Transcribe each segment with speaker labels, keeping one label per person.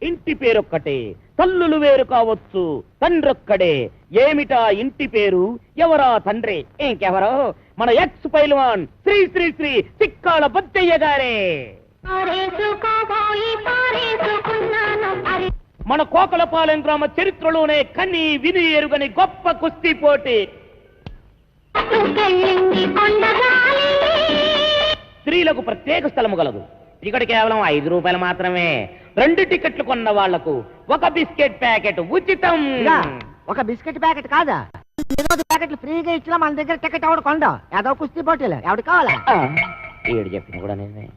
Speaker 1: ఇంటి పేరొక్కటే, తల్లులు వేరు కావచ్చు, తండ్రొక్కడే. ఏమిటా ఇంటి పేరు, ఎవరా తండ్రి? ఇంకెవరో మన ఎక్స్ పైల్వాన్ శ్రీ శ్రీ శ్రీ చిక్కాల బొద్దయ్య గారే. మన కోకలపాలెం గ్రామ చరిత్రలోనే కని విని ఎరుగని గొప్ప కుస్తీ పోటీ. స్త్రీలకు ప్రత్యేక స్థలము గలదు. టికెట్ కేవలం 5 రూపాయలు మాత్రమే. 2 టికెట్లు కొన్న వాళ్లకు 1 బిస్కెట్ ప్యాకెట్ ఉచితం.
Speaker 2: 1 బిస్కెట్ ప్యాకెట్ కాదా, 20 ప్యాకెట్లు ఫ్రీగా ఇచ్చినా మన దగ్గర టికెట్ ఎవడు కొండం. ఏదో కుస్తీ పోటీలు ఎవడు కావాలా?
Speaker 1: ఏడు చెప్పింది కూడా నిజమే.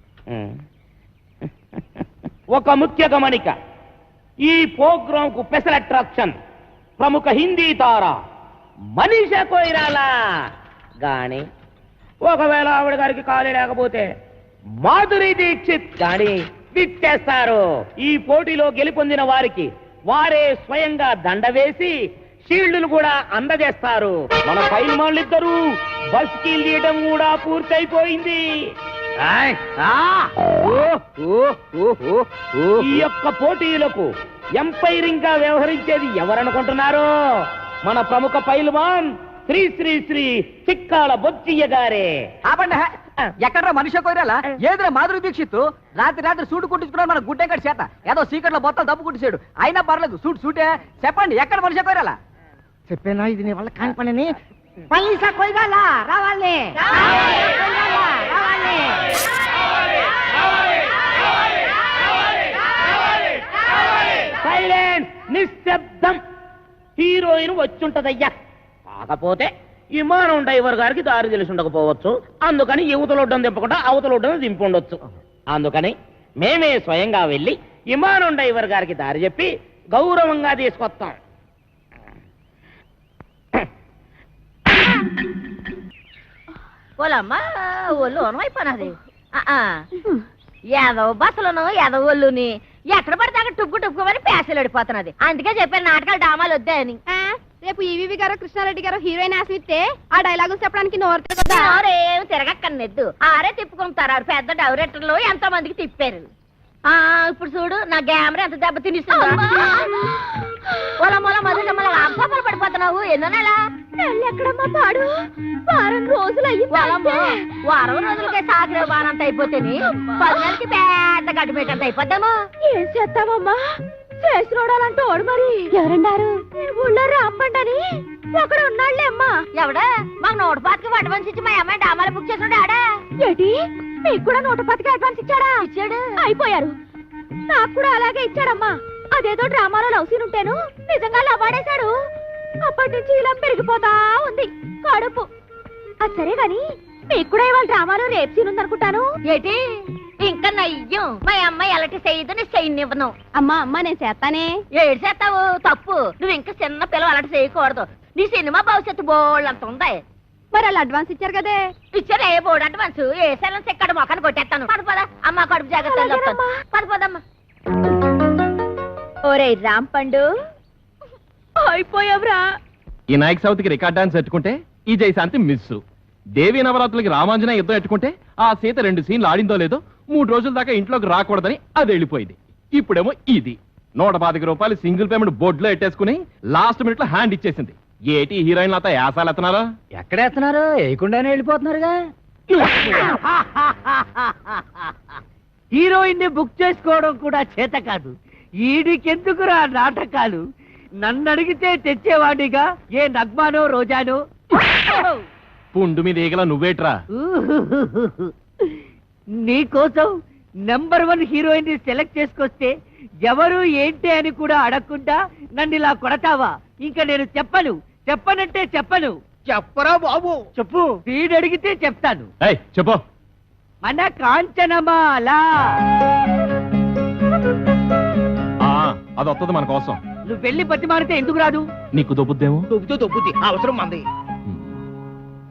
Speaker 1: ఒక ముఖ్య గమనిక, ఈ ప్రోగ్రాం కు స్పెషల్ అట్రాక్షన్ ప్రముఖ హిందీ తార మనీషా కొయిరాలా గాని, ఒకవేళ ఆవిడ గారికి ఖాళీ లేకపోతే మాధురి దీక్షిత్ గాని విచ్చేస్తారు. ఈ పోటీలో గెలుపొందిన వారికి వారే స్వయంగా దండ వేసి షీల్డ్లు కూడా అందజేస్తారు. మన పైల్వాన్లిద్దరూ బస్ కి తీయడం కూడా పూర్తయిపోయింది. ఈ యొక్క పోటీలకు ఎంపైరింగ్ గా వ్యవహరించేది ఎవరనుకుంటున్నారో? మన ప్రముఖ పైల్వాన్ శ్రీ శ్రీ శ్రీ చిక్కాల బొచ్చయ్య గారే.
Speaker 2: ఎక్కడ మనిషి కోరాలా? ఏదో మాధురి దీక్షిత్ రాత్రి సూటు కుట్టించుకున్నాడు మన గుడ్డెంకటి చేత. ఏదో సీక్రెట్ లో బొత్తలు దప్పు కుట్టించాడు. అయినా పర్లేదు, సూటే. చెప్పండి, ఎక్కడ మనిషి కోరాలా? చెప్పేనా ఇది నీ వల్ల కాని పనిని. పైసా కొయ్యాలా? రావాలి.
Speaker 1: సైలెన్స్, నిశ్శబ్దం. హీరోయిన్ వచ్చుంటదయ్యా. కాకపోతే విమానం డ్రైవర్ గారికి దారి తెలిసి ఉండకపోవచ్చు. అందుకని యువతలొడ్డం దింపకుండా అవతలొడ్డం దింపుండొచ్చు. అందుకని మేమే స్వయంగా వెళ్ళి విమానం డ్రైవర్ గారికి దారి చెప్పి గౌరవంగా తీసుకొస్తాం.
Speaker 3: ఓలమ్మా, ఒళ్ళు అయిపోయినది. ఏదో బస్సులను ఏదో ఒళ్ళుని ఎక్కడ పడితే అక్కడ టుప్పుకోమని పేసలు అడిపోతున్నది. అందుకే చెప్పాను నాటకాలు డామాలు వద్దా అని.
Speaker 4: రేపు ఈవీవి గారు కృష్ణారెడ్డి గారు హీరోయిన్ ఆశిస్తే ఆ డైలాగులు చెప్పడానికి
Speaker 3: నోరేం తిరగక్కర్లేదు. ఆరే తిప్పుకుంటారు. పెద్ద డైరెక్టర్లు ఎంతో మందికి తిప్పారు. ఇప్పుడు చూడు నా గ్యామరా ఎంత దెబ్బ తినిస్తుందో. అబ్బాలు పడిపోతున్నావు. ఎన్నో నెల
Speaker 4: ఎక్కడమ్మా పాడు? వారం రోజులు
Speaker 3: వారం రోజులకే సాగరే వారంత అయిపోతే 10 నెలలకి పెద్ద గడ్డిమేటంత అయిపోతాము.
Speaker 4: ఏం చేస్తామమ్మా? చేసి చూడాలంటే ఓడు. మరి ఎవరన్నారు? ఊళ్ళో రాంపండని ఒకడు ఉన్నాళ్లే అమ్మా.
Speaker 3: ఎవడా? మాకు 125కి అడ్వాన్స్ ఇచ్చి మా అమ్మాయి డామాలు బుక్ చేసాడు. ఆడా
Speaker 4: ఏంటి? మీకు కూడా 110కి అడ్వాన్స్ ఇచ్చాడా?
Speaker 3: ఇచ్చాడు.
Speaker 4: అయిపోయారు. నాకు కూడా అలాగే ఇచ్చాడమ్మా. అదేదో డ్రామాలో లవ్ సీన్ ఉంటేను నిజంగా లవ్వాడేశాడు. అప్పటి నుంచి ఇలా పెరిగిపోతా ఉంది కడుపు. అది సరే గాని మీకు కూడా ఇవాళ డ్రామాలో రేప్ సీన్ ఉందనుకుంటాను.
Speaker 3: ఏంటి? ఇంకా నయ్యం. మా అమ్మాయి ఎలాంటి చేయదు, నీ చేయనివ్వను.
Speaker 4: అమ్మా నేను చేస్తానే.
Speaker 3: ఏడు చేస్తావు? తప్పు. నువ్వు ఇంకా చిన్న పిల్లలు అలాంటి చేయకూడదు. నీ సినిమా భవిష్యత్తు బోళ్ళంత ఉంది.
Speaker 4: మరి వాళ్ళు అడ్వాన్స్ ఇచ్చారు కదే.
Speaker 3: ఇచ్చారు. ఏ బోర్డు అడ్వాన్స్? ఏ సెలెన్స్ ఎక్కడ మొక్కను కొట్టేస్తాను. పద అమ్మ, కడుపు జాగ్రత్త. పదమ్మా.
Speaker 4: ఓరే రాంపండు, అయిపోయావురా.
Speaker 5: ఈ నాయక్ సౌత్కి రికార్డ్ డాన్స్ ఎట్టుకుంటే ఈ జయశాంతి మిస్. దేవీ నవరాత్రులకి రామాంజన యుద్ధం ఎట్టుకుంటే ఆ సీత 2 సీన్లు ఆడిందో లేదో 3 రోజుల దాకా ఇంట్లోకి రాకూడదని అది వెళ్ళిపోయింది. ఇప్పుడేమో ఇది 125 రూపాయలు సింగిల్ పేమెంట్ బోర్డులో ఎట్టేసుకుని లాస్ట్ మినిట్ లో హ్యాండ్ ఇచ్చేసింది. ఏటి హీరోయిన్లు అంతా యాసాలు ఎత్తనారా?
Speaker 2: ఎక్కడెత్తనారు? వేయకుండానే వెళ్ళిపోతున్నారుగా. హీరోయిన్ ని బుక్ చేసుకోవడం కూడా చేత కాదు. ఈడికెందుకురా నాటకాలు? నన్ను అడిగితే తెచ్చేవాడిగా ఏ నగ్మానో రోజానో.
Speaker 5: పుండు మీద ఈగల నువ్వేట్రా?
Speaker 2: నీకోసం నెంబర్ 1 హీరోయిన్ ని సెలెక్ట్ చేసుకొస్తే ఎవరు ఏంటి అని కూడా అడగకుండా నన్ను ఇలా కొడతావా? ఇంకా నేను చెప్పనంటే చెప్పను.
Speaker 1: చెప్పరా బాబు?
Speaker 2: చెప్పు. వీడు అడిగితే చెప్తాను.
Speaker 5: చెప్పు.
Speaker 2: మన కాంచనమాల.
Speaker 5: అది వస్తుంది మన కోసం.
Speaker 2: నువ్వు వెళ్ళి బతి మారితే ఎందుకు రాదు?
Speaker 5: నీకు దొబ్బుద్దేమో.
Speaker 1: దొబ్బుద్ది. అవసరం మంది.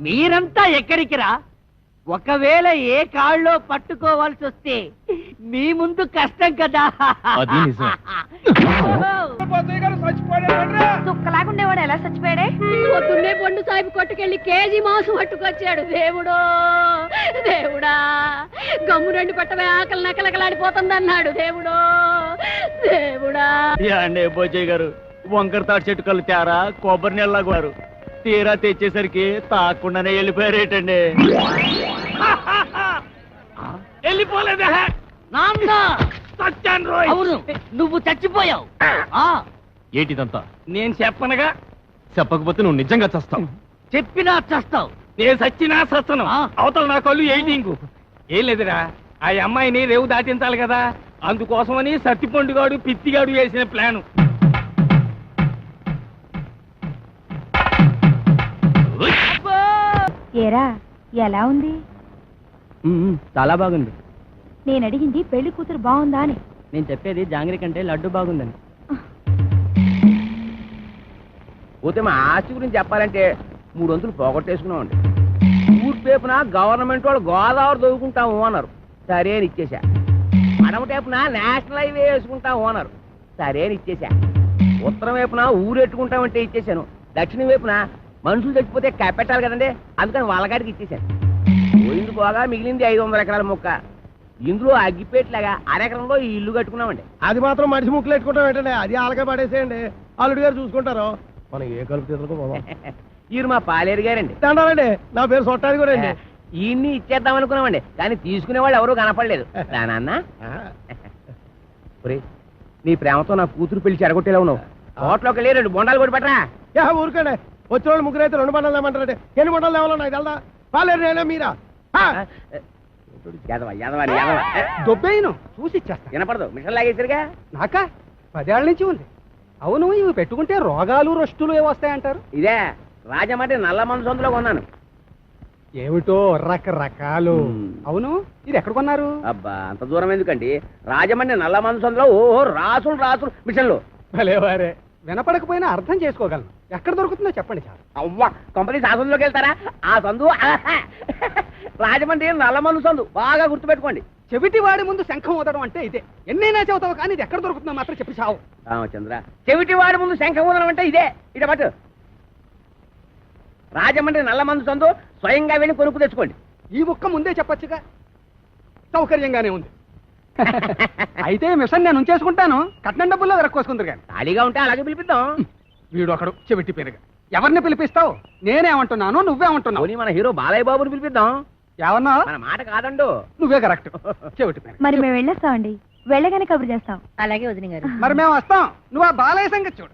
Speaker 2: మీరంతా ఎక్కడికి రా? ఒకవేళ ఏ కాళ్ళలో పట్టుకోవాల్సి వస్తే మీ ముందు కష్టం కదా.
Speaker 5: అది నిజం.
Speaker 4: చుక్కలాగుండేవాడు ఎలా చచ్చిపోయాడే? పొద్దున్నే పండు సాహిబ్ కొట్టుకెళ్ళి కేజీ మాంసం పట్టుకొచ్చాడు. దేవుడా, గమ్ము 2 పట్టవే ఆకలి నకలకలాడిపోతుంది అన్నాడు. దేవుడో
Speaker 3: దేవుడా
Speaker 2: అండి బోజయ్య గారు వంకర తాటి చెట్టు కళ్ళు తేరా కొబ్బరి నీళ్ళ గారు తీరా తెచ్చేసరికి తాకుండానే వెళ్ళిపోయారేటండి.
Speaker 1: వెళ్ళిపోలేదే
Speaker 3: నాన్న
Speaker 1: సత్యాన్ రోయ్.
Speaker 3: అవును నువ్వు చచ్చిపోయావు
Speaker 5: ఏంటిదంతా?
Speaker 1: నేను చెప్పనగా,
Speaker 5: చెప్పకపోతే నువ్వు నిజంగా చస్తావు.
Speaker 3: చెప్పినా చస్తావు.
Speaker 1: నేను సచ్చినా సస్తను.
Speaker 3: ఆ.
Speaker 1: అవతల నా కళ్ళు ఎయిటింగ్. ఏం లేదురా, ఆ అమ్మాయిని రేవు దాటించాలి కదా, అందుకోసమని సత్తిపండుగాడు పిత్తిగాడు వేసిన ప్లాను.
Speaker 4: ఏరా ఎలా ఉంది?
Speaker 2: చాలా బాగుంది.
Speaker 4: నేను అడిగింది పెళ్లి కూతురు బాగుందా అని.
Speaker 2: నేను చెప్పేది జాంగ్రీ కంటే లడ్డు బాగుందని.
Speaker 1: పోతే మా ఆస్తి గురించి చెప్పాలంటే 3 వంతులు పోగొట్టేసుకున్నామండి. ఊర్పేపున గవర్నమెంట్ వాళ్ళు గోదావరి దొరుకుంటాము అన్నారు, సరే అని ఇచ్చేసా. అడమటేపున నేషనల్ హైవే వేసుకుంటాము అన్నారు, సరే అని ఇచ్చేసా. ఉత్తరం వైపున ఊరెట్టుకుంటామంటే ఇచ్చేసాను. దక్షిణం వైపున మనుషులు చచ్చిపోతే కప్పెట్టాలి కదండి, అందుకని వాళ్ళగాడికి ఇచ్చేసాను. పోయింది పోగా మిగిలింది 500 ఎకరాల మొక్క. ఇందులో అగ్గిపేట్లాగా అరెకరంలో ఈ ఇల్లు కట్టుకున్నామండి.
Speaker 6: అది మాత్రం మనిషి ముక్కులు పెట్టుకుంటాం ఏంటండి, అది ఆలకే పడేసేయండి, అల్లుడి గారు చూసుకుంటారు. మనం ఏ కలుపు తీసుకో.
Speaker 1: ఈయన మా పాలేరు గారండి.
Speaker 6: దండాలండి, నా పేరు సొట్టాది కూడా అండి.
Speaker 1: ఈయన్ని ఇచ్చేద్దాం అనుకున్నామండి, కానీ తీసుకునేవాళ్ళు ఎవరూ కనపడలేదు. నాన్న నీ ప్రేమతో నా కూతురు పెళ్లి చెడగొట్టేలా ఉన్నావు. హోటల్లోకి వెళ్ళి 2 బొండాలు కొట్టి పట్టరా.
Speaker 6: ఊరుకోండి, వచ్చిన వాళ్ళు ముగ్గురు అయితే 2 బండలు లేమంటారండి. ఎన్ని బండలు లేవాలో నాకు తెలదా? పాలేరు నేనే మీరా?
Speaker 2: దొబ్బేయను చూసి ఇచ్చేస్తా.
Speaker 1: వినపడదు, మిషన్ లాగేసరిగా.
Speaker 2: నాకా 10 ఏళ్ల నుంచి ఉంది. అవును, ఇవి పెట్టుకుంటే రోగాలు రొస్టులు ఏవొస్తాయంటారు?
Speaker 1: ఇదే రాజమండ్రి నల్ల మందు సొంతలో కొన్నాను.
Speaker 2: ఏమిటో రకరకాలు. అవును, ఇది ఎక్కడ కొన్నారు?
Speaker 1: అబ్బా అంత దూరం ఎందుకండి, రాజమండ్రి నల్ల మందు సొంతలో ఓహో రాసులు రాసులు మిషన్లు.
Speaker 2: భలేవారే, వినపడకపోయినా అర్థం చేసుకోగలను. ఎక్కడ దొరుకుతుందో చెప్పండి సార్.
Speaker 1: అవ్వా కంపెనీ శాసనంలోకి వెళ్తారా? ఆ సందు రాజమండ్రి నల్ల మందు సందు, బాగా గుర్తుపెట్టుకోండి.
Speaker 2: చెవిటి వాడి ముందు శంఖం ఊదడం అంటే ఇదే. ఎన్నైనా చెబుతావు కానీ ఇది ఎక్కడ దొరుకుతుందో మాత్రం చెప్పి చావు.
Speaker 1: రామచంద్ర, చెవిటి వాడి ముందు శంఖం ఊదడం అంటే ఇదే. ఇట పట్టు, రాజమండ్రి నల్ల మందు సందు, స్వయంగా వెళ్ళి కొనుక్కు తెచ్చుకోండి.
Speaker 2: ఈ ముక్క ముందే చెప్పొచ్చుగా, సౌకర్యంగానే ఉంది. అయితే మిషన్ నేను ఉంచేసుకుంటాను, కట్నం డబ్బుల్లో వెరక్కోసుకుందరు కానీ.
Speaker 1: ఖాళీగా ఉంటే అలాగే పిలిపిద్దాం.
Speaker 2: వీడు ఒకడు చెవిటి పేరుగా. ఎవరిని పిలిపిస్తావు? నేనేమంటున్నాను, నువ్వేమంటున్నావు?
Speaker 1: పోనీ మన హీరో బాలయ్య బాబుని పిలిపిద్దాం.
Speaker 2: ఏమన్నా?
Speaker 1: మన మాట కాదండు.
Speaker 2: నువ్వే కరెక్ట్. చెవిటి పేరు.
Speaker 4: మరి మేము వెళ్ళొస్తామండి, వెళ్ళగానే కబురు చేస్తాం.
Speaker 3: అలాగే వదిన గారు.
Speaker 2: మరి మేము వస్తాం, నువ్వు ఆ బాలయ్య సంగతి చూడు.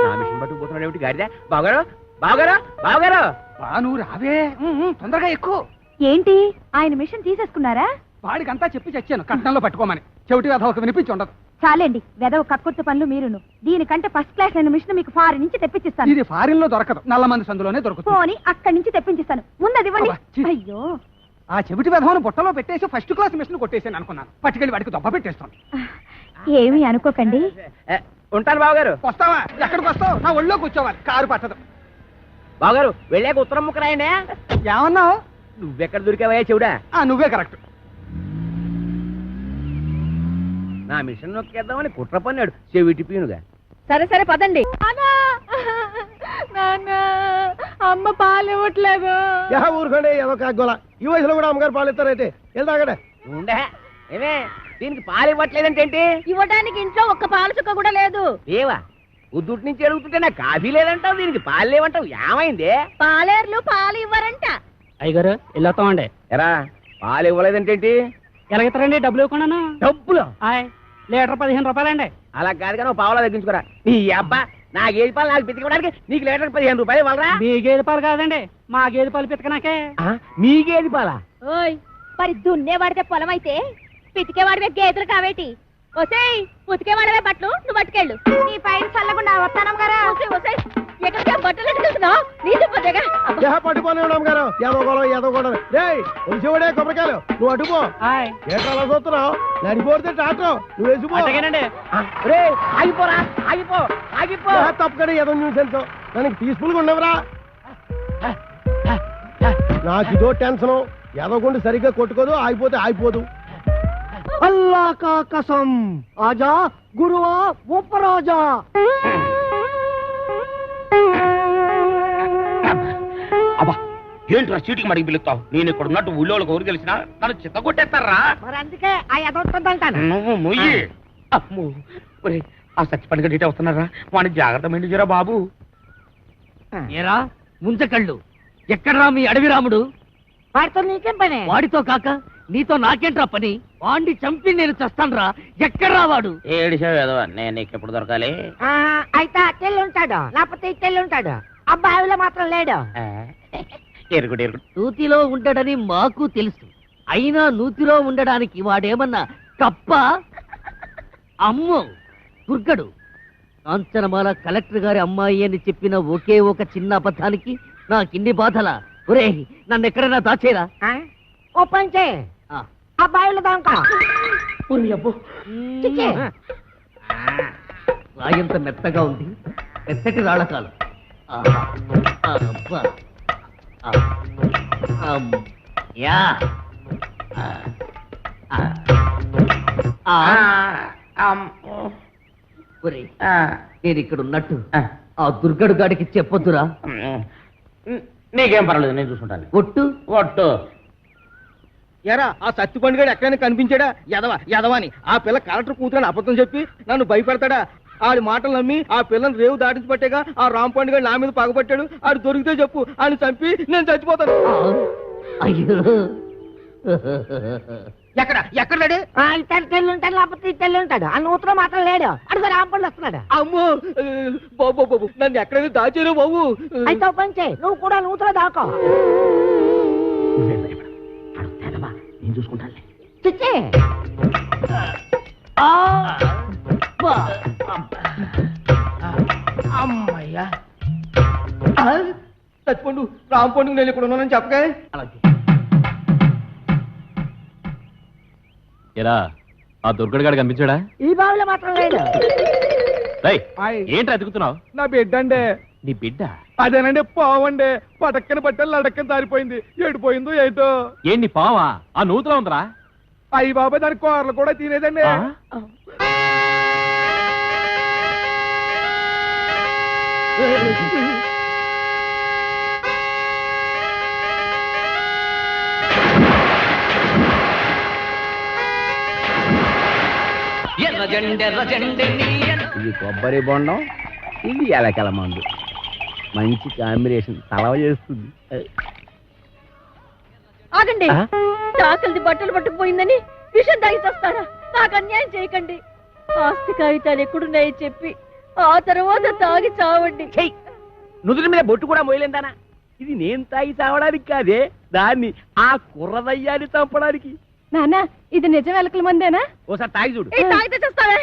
Speaker 1: నా మిషన్ పట్టుకుపోతున్నాడు ఏమిటి గాడిద? బావగారు బావగారు బావగారు,
Speaker 2: నువ్వు రావే, తొందరగా ఎక్కువ.
Speaker 4: ఏంటి ఆయన మిషన్ తీసేసుకున్నారా?
Speaker 2: వాడికంతా చెప్పి చచ్చాను కట్నంలో పట్టుకోమని. చెవిటి కథ ఒక వినిపించి ఉండదు.
Speaker 4: చాలండి, వెదవ కక్కుర్తి పనులు మీరును. దీనికంటే ఫస్ట్ క్లాస్ అయిన మిషన్ మీకు ఫారిన్ నుంచి తెప్పించిస్తాను.
Speaker 2: ఇది ఫారిన్ లో దొరకదు, నల్ల మంది సందులోనే దొరుకుతుంది.
Speaker 4: పోనీ అక్కడి నుంచి తెప్పించిస్తాను, ముందది ఇవ్వండి.
Speaker 2: అబ్బా, ఛీ.
Speaker 4: అయ్యో,
Speaker 2: ఆ చెవిటి వెధవను బుట్టలో పెట్టేసి ఫస్ట్ క్లాస్ మిషన్ కొట్టేసాను అనుకున్నాను. పట్టుకెళ్ళి వాడికి దొబ్బ పెట్టేస్తాను.
Speaker 4: ఏమీ అనుకోకండి.
Speaker 1: ఉంటాను బావగారు.
Speaker 2: వస్తావా? ఎక్కడికి వస్తావు? నా ఒళ్ళో కూర్చోవాలి, కారు పట్టదు.
Speaker 1: బావగారు వెళ్ళాక ఉత్తరం ముక్క రాయండి.
Speaker 2: ఏమన్నావు?
Speaker 1: నువ్వెక్కడ దొరికావయ్యా చెవుడా?
Speaker 2: నువ్వే కరెక్ట్.
Speaker 1: నా మిషన్ నొక్కేద్దామని కుట్ర పన్నాడు చెవిటి పీనుగా.
Speaker 3: సరే సరే పదండి.
Speaker 4: అమ్మ పాలు ఇవ్వట్లేదు.
Speaker 6: ఊరుకోండి, ఏదో కాగోల. ఈ వయసులో కూడా అమ్మగారు పాలు ఇస్తారైతే వెళ్తాగడే.
Speaker 1: ఉండే ఏమే, దీనికి పాలు ఇవ్వట్లేదంటే ఏంటి?
Speaker 3: ఇవ్వడానికి ఇంట్లో ఒక్క పాలు చుక్క కూడా లేదు.
Speaker 1: ఏవా ఉద్దుటి నుంచి అడుగుతుంటే నాకు కాఫీ లేదంటావు, దీనికి పాలు లేవంటావు, ఏమైంది?
Speaker 3: పాలేర్లు పాలు ఇవ్వరంట.
Speaker 2: అయ్యగారు వెళ్ళొస్తామండి.
Speaker 1: ఎరా పాలు ఇవ్వలేదంటే ఏంటి?
Speaker 2: ఎలాగెత్తారండి? డబ్బులు ఇవ్వకుండా.
Speaker 1: డబ్బులు
Speaker 2: లీటర్ 15 రూపాయలండి.
Speaker 1: అలా కాదు కానీ పావులా తగ్గించుకోరా. నీ అబ్బా నా గేదె పాలు నాకు పితికడానికి నీకు లీటర్ 15 రూపాయలు ఇవ్వాలరా?
Speaker 2: మీ గేదె పాలు కాదండి, మా గేదె పాలు పితకనాకే.
Speaker 1: మీ గేదె పాలా?
Speaker 4: ఓయ్, మరి దున్నేవాడితే పొలం అయితే పితికేవాడివే గేదెలు కావేటి? ఒసేయ్, ఉతికేవాడవే బట్టలు నువ్వు పట్టుకెళ్ళు. నీ పైన చల్లకుండా వస్తానం గారా.
Speaker 3: ఎక్కడికి బట్టలు ఎట్టుకెళ్తున్నావు? నీళ్ళు పొద్దుగా
Speaker 6: పట్టుకోని అమ్మగారు, ఏదో కూడా ఒలిసేవాడే కొబ్బరికాయలు. నువ్వు అటుపో. ఏట్రా అలా చూస్తున్నావు? నడిపోతే టాటో నువ్వు వేసిపో.
Speaker 1: రే ఆగిపోరా, ఆగిపో ఆగిపో.
Speaker 6: తప్పకనే ఏదో న్యూసెన్స్, దానికి పీస్ఫుల్గా ఉండవురా. నాకు ఇదో టెన్షన్, ఎదగకుండా సరిగ్గా కొట్టుకోదు, ఆగిపోతే ఆగిపోదు. అల్లా కా కసం, ఆజా గురువా ఉపరాజా.
Speaker 1: అబ్బా ఏంట్రా చీటికి మడికి పిలుస్తావు? నేను ఇక్కడ ఉన్నట్టు ఊళ్ళోకి ఊరు తెలిసినా నన్ను చిత్త కొట్టేస్తారా?
Speaker 2: మరి అందుకే ఆ ఎదవుతుందంటాను.
Speaker 1: నువ్వు మొయ్యి. అమ్మో, ఒరేయ్, ఆ సచ్చిపండి గడ్డి వస్తున్నారా? వాడిని జాగ్రత్త మెండిజరా బాబు.
Speaker 2: ఏరా ముంచకళ్ళు, ఎక్కడ్రా మీ అడవి రాముడు? వాడితో నీకేం పని? వాడితో కాక నీతో నాకేంట్రా పని? వాడిని చంపి నేను చస్తానురా. ఎక్కడ్రా వాడు?
Speaker 1: ఏడిసావు ఏదో, నేను నీకు ఎప్పుడు దొరకాలి?
Speaker 2: అయితే అట్టెళ్ళి ఉంటాడు, లేకపోతే ఇట్టెళ్ళి ఉంటాడు. అబ్బాయిలో మాత్రం లేడు.
Speaker 1: ఎరుగుడు ఎరుగుడు.
Speaker 2: నూతిలో ఉండడని మాకు తెలుసు, అయినా నూతిలో ఉండడానికి వాడేమన్నా కప్ప? అమ్మో దుర్గడు, కాంచనమాల కలెక్టర్ గారి అమ్మాయి అని చెప్పిన ఒకే ఒక చిన్న అబద్ధానికి నాకిన్ని బాధలా? ఒరే నన్ను ఎక్కడైనా దాచేరా? ఓ పంచే అబ్బాయిలు దాంకా రాయంత మెత్తగా ఉంది, మెత్తటి రాళ్ళకాలు. నేను ఇక్కడ ఉన్నట్టు ఆ దుర్గడు గాడికి చెప్పొద్దురా.
Speaker 1: నీకేం పర్వాలేదు, నేను చూసుకుంటాను.
Speaker 2: ఒట్టు
Speaker 1: ఒట్టు.
Speaker 6: ఎరా ఆ సత్తిపండు గారు ఎక్కడైనా కనిపించాడా? ఎదవాని ఆ పిల్ల కలెక్టర్ కూతురని అబద్ధం చెప్పి నన్ను భయపెడతాడా? ఆడి మాటలు నమ్మి ఆ పిల్లని రేవు దాటించి పట్టేగా ఆ రాంపండు గారు నా మీద పగబట్టాడు. ఆడు దొరికితే చెప్పు, ఆయన చంపి నేను చచ్చిపోతాను.
Speaker 2: అయ్యో
Speaker 6: ఎక్కడ లేడు?
Speaker 2: తెల్లి ఉంటాడు, లేకపోతే తెల్లి ఉంటాడు. ఆ నూతులో మాత్రం లేడు. అడుగు రాంపండు వస్తున్నాడు.
Speaker 6: అమ్మో బాబు బాబు, నన్ను ఎక్కడైనా దాచారు బాబు.
Speaker 2: అయితే పంచే, నువ్వు కూడా నూతులో దాకో.
Speaker 1: నేను చూసుకుంటాను.
Speaker 2: చిచ్చే
Speaker 1: అమ్మయ్యా,
Speaker 6: చచ్చిపోండు రాంపండు నేను ఇక్కడ ఉన్నానని చెప్పగా.
Speaker 1: అలాగే.
Speaker 5: ఎరా ఆ దుర్గడు గాడు కనిపించాడా?
Speaker 2: ఈ బావిలో మాత్రం లేడు.
Speaker 5: ఏంట్రా ఎతుకుతున్నావు?
Speaker 6: నా బిడ్డ అండి.
Speaker 5: నీ బిడ్డ?
Speaker 6: అదేనండి పావండి, పటక్కన పట్టాలి లడక్కన దారిపోయింది. ఏడిపోయిందో ఏటో.
Speaker 5: ఏంటి పావా? ఆ నూతులో ఉందరా?
Speaker 6: అయ్యి బాబాయ్ దాని కూరలు కూడా తినేదండి.
Speaker 1: ఇది కొబ్బరి బొండం, ఇది ఎలకల మందు. మంచి కాంబినేషన్, తలవ చేస్తుంది.
Speaker 4: ఆగండి, తాకలిది బట్టలు పట్టుకుపోయిందని విషం తాగి చేస్తారా? నాకు అన్యాయం చేయకండి. ఆస్తి కాగితాలు ఎక్కడున్నాయి చెప్పి ఆ తర్వాత తాగి చావండి.
Speaker 1: నుదుటి మీద బొట్టు కూడా మోయలేందానా? ఇది నేను తాగి చావడానికి కాదే, దాన్ని ఆ కుర్రదయ్యాన్ని చంపడానికి.
Speaker 4: నాన్న, ఇది నిజం ఎలకల మందేనా?
Speaker 1: ఓసారి తాగి చూడు.
Speaker 4: తాగితే చేస్తావే.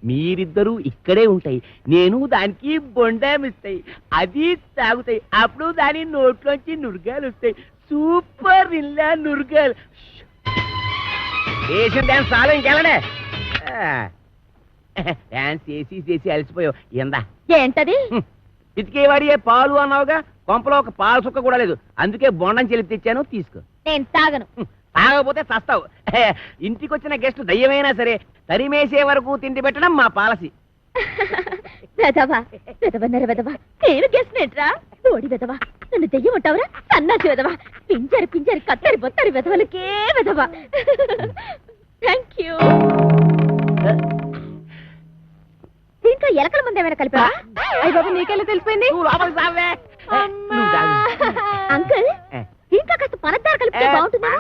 Speaker 1: మీరిద్దరూ ఇక్కడే ఉంటాయి, నేను దానికి బొండామిస్తాయి, అది తాగుతాయి. అప్పుడు దాని నోట్లోంచి నురగాలు వస్తాయి. సూపర్ ఇల్లా నురగాలు. వేసిన డాన్స్ చాలా ఇంకెళ్ళడే. డాన్స్ చేసి అలసిపోయావు. ఎందా
Speaker 4: ఏంటది?
Speaker 1: ఇతికేవాడి పాలు అన్నావుగా, కొంపలో ఒక పాలు సుక్క కూడా లేదు. అందుకే బొండం చెలిపి తెచ్చాను, తీసుకో.
Speaker 4: నేను తాగను.
Speaker 1: తాగకపోతే చస్తావు. ఇంటికి వచ్చిన గెస్ట్ దయ్యమైనా సరే తరిమేసే వరకు తిండి పెట్టడం మా పాలసీ.
Speaker 4: వెదవా వెదవన్నర వెదవా, నేను గెస్నేట్రా? ఓడి వెదవా, నన్ను దెయ్యం ఉంటావురా? సన్నాసి వెదవా, పింజరి కత్తరి బొత్తరి వెదవలకే వెదవా. Thank you. దీంట్లో ఎలకల ముందు ఏమైనా కలిపా? అయ్య బాబు, నీకెళ్ళి తెలిసిపోయింది. అంకుల్, దీంట్లో కాస్త పనద్దారు కలిపితే బాగుంటుందా?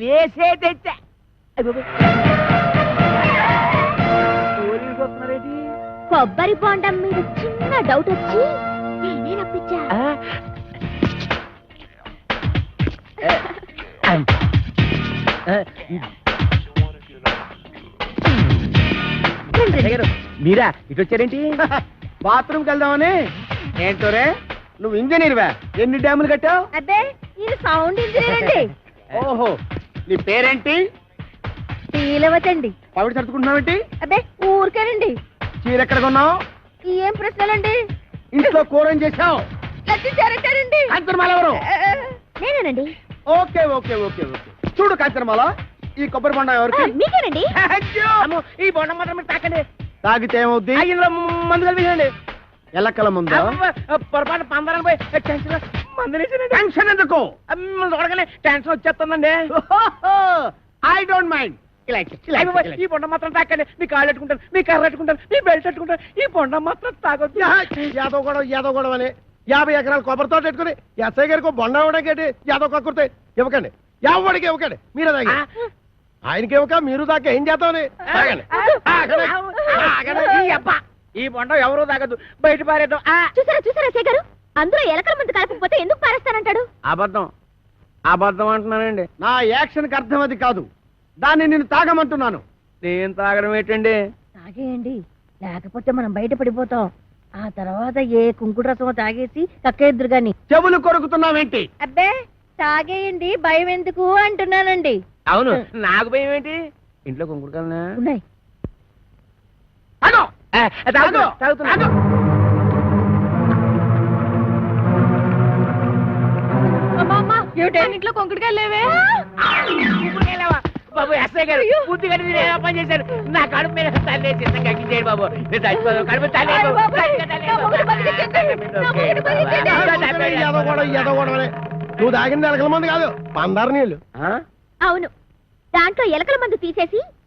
Speaker 1: వేసే తెచ్చా.
Speaker 4: కొబ్బరి బొండం మీద చిన్న డౌట్ వచ్చి నేనే రప్పించా.
Speaker 1: మీరా ఇటు వచ్చారేంటి?
Speaker 6: బాత్రూమ్కి వెళ్దామని. ఏంటో రే, నువ్వు ఇంజనీర్వా? ఎన్ని డ్యాములు కట్టావు?
Speaker 4: అదే, ఇది సౌండ్ ఇంజనీర్ అండి.
Speaker 6: ఓహో, నీ పేరేంటి?
Speaker 4: శ్రీలవతండి.
Speaker 6: పవిడి సర్దుకుంటున్నావేంటి?
Speaker 4: అదే, ఊరికేనండి.
Speaker 6: చీర ఎక్కడ కొన్నావు?
Speaker 4: ఏం ప్రశ్నలండి?
Speaker 6: ఇంట్లో కూర ఏం చేసావు?
Speaker 4: లచ్చారంటారండి.
Speaker 6: కాంచనమాల ఎవరు?
Speaker 4: నేనేనండి.
Speaker 6: Okay okay okay okay. చూడు కాంచనమాల, ఈ కొబ్బరి బొండం ఎవరికి?
Speaker 4: మీకేనండి.
Speaker 1: ఈ బొండం మాత్రం మీరు తాకండి.
Speaker 6: తాగితే ఏమవుద్ది?
Speaker 1: ఇందులో మందు కలిపించండి.
Speaker 7: ఎలకల ముందు
Speaker 1: పొరపాటు పందరాలు పోయి టెన్షన్ మందులేసానండి.
Speaker 7: టెన్షన్ ఎందుకు
Speaker 1: చూడగానే టెన్షన్ వచ్చేస్తుందండి.
Speaker 7: ఐ డోంట్ మైండ్ ఇలా ఇచ్చి, ఇలా ఇచ్చి, ఇలా
Speaker 1: ఈ బొండ మాత్రం తాకండి. మీ కాళ్ళు పెట్టుకుంటాను, మీ కర్ర పెట్టుకుంటాను, మీ బెల్ట్ పెట్టుకుంటాను. ఈ బొండ మాత్రం తాగొద్దు.
Speaker 7: యాదవ్ గొడవ అని 50 ఎకరాల కొబ్బరితో పెట్టుకుని ఎస్ఐ గారికి బొండ ఇవ్వడానికి యాదవ్ కక్కుర్తే ఇవ్వకండి, ఎవరికి ఇవ్వకండి, మీరే తాగి ఆయనకి ఇవ్వక మీరు దాకా ఏం చేద్దామని తాగండి.
Speaker 1: ఈ అబ్బా, ఈ బొండ ఎవరు తాగద్దు, బయట పారేద్దాం.
Speaker 4: చూసారా అసయ్య గారు, అందులో ఎలకల మందు కలపకపోతే ఎందుకు పారేస్తానంటాడు?
Speaker 1: అబద్ధం అంటున్నానండి.
Speaker 7: నా యాక్షన్కి అర్థం అది కాదు, దాన్ని నేను తాగమంటున్నాను.
Speaker 1: నేను తాగడం ఏంటండి?
Speaker 3: తాగేయండి, లేకపోతే మనం బయట పడిపోతాం. ఆ తర్వాత ఏ కుంకుడు రసమో తాగేసి కక్కేద్దరు గాని.
Speaker 7: చెవులు కొరుకుతున్నావేంటి?
Speaker 3: అబ్బే తాగేయండి, భయం ఎందుకు అంటున్నానండి.
Speaker 1: అవును, నాకు భయం ఏంటి? ఇంట్లో కుంకుడుకాయలనా
Speaker 3: ఉన్నాయి.
Speaker 7: అగో
Speaker 1: తాగుతున్నా.
Speaker 4: ఇంట్లో కొంకుడికాయలు లేవే.
Speaker 1: కుంకుడుకాయలేవా? బాబు ఎస్ఐ గారు బుద్ధి కట్టి మీరు ఏదో పని చేశారు. నా కడుపు మీద తల్లి చిన్న కక్కించేయండి బాబు. నేను చచ్చిపోదాం, కడుపు తల్లి
Speaker 7: యాదవ్ గొడవనే. నువ్వు తాగింది ఎలకల మంది కాదు, పందారు నీళ్ళు.
Speaker 4: అవును, దాంట్లో ఎలకల మందు తీసేసి